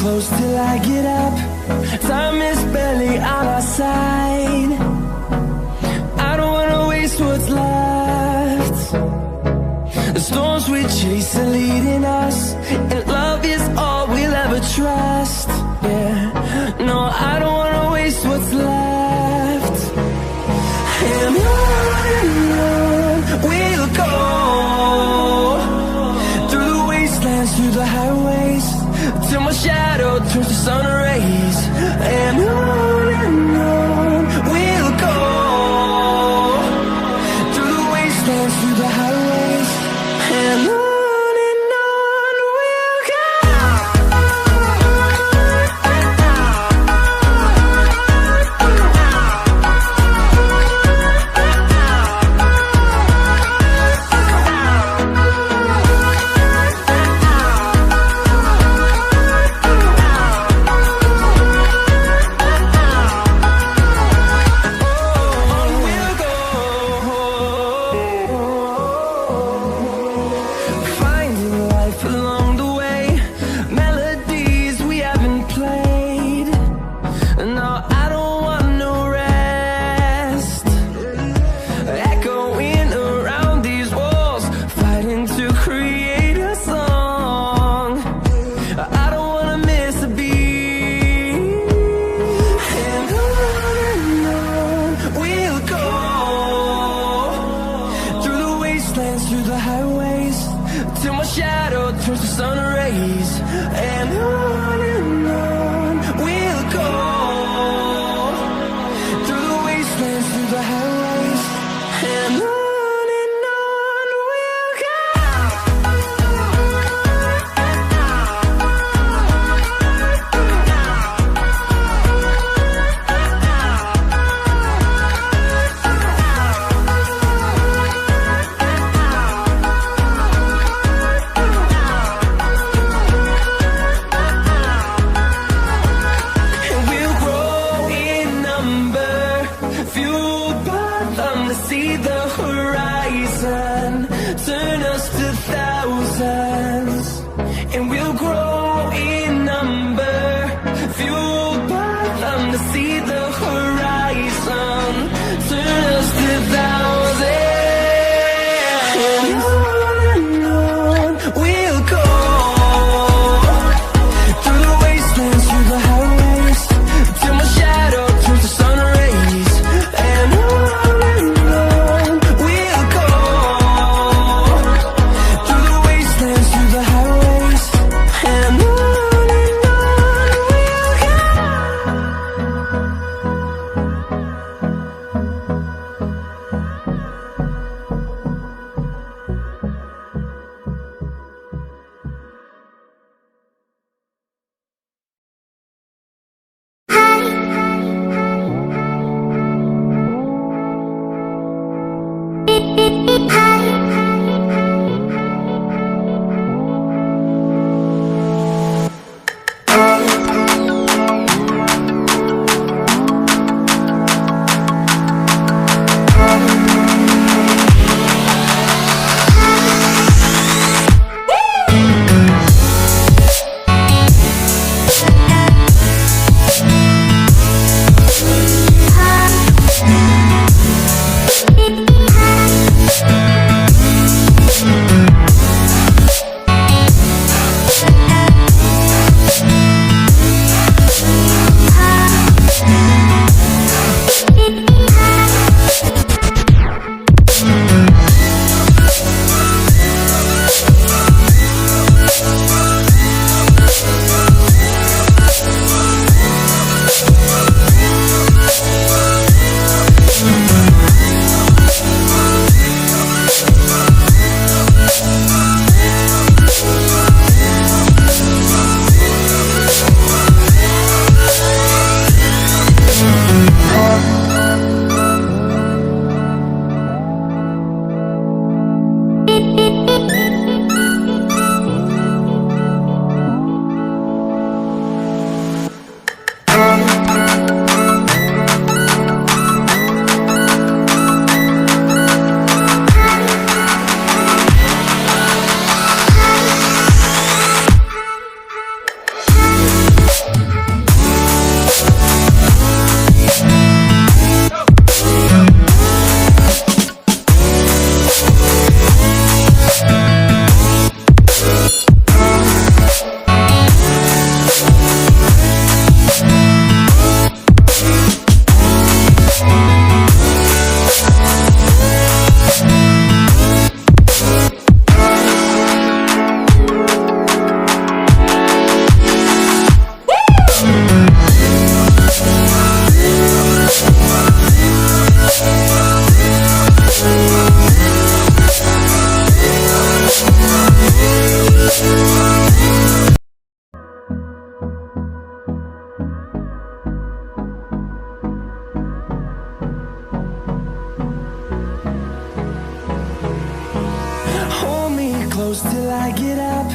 close till I get up. Time is barely on our side. I don't wanna waste what's left. The storms we chase are leading us, and love is all we'll ever trust. Yeah, no, I don't wanna waste what's left. And on we'll go, through the wastelands, through the highways, till my shadow turns to sun rays. And on we'll go, through the wastelands, through the highways, and on we'll go. Through the highways, till my shadow turns to sun rays. And on we'll go, through the wastelands, through the highways, and on we'll go. See the horizon turn us to thousands, and we'll grow in number, fueled by them. To see the horizon turn us to thousands, and on we'll go, through the wastelands, through the highways, till my shadow turns to sun rays. And on we'll go, close till I get up.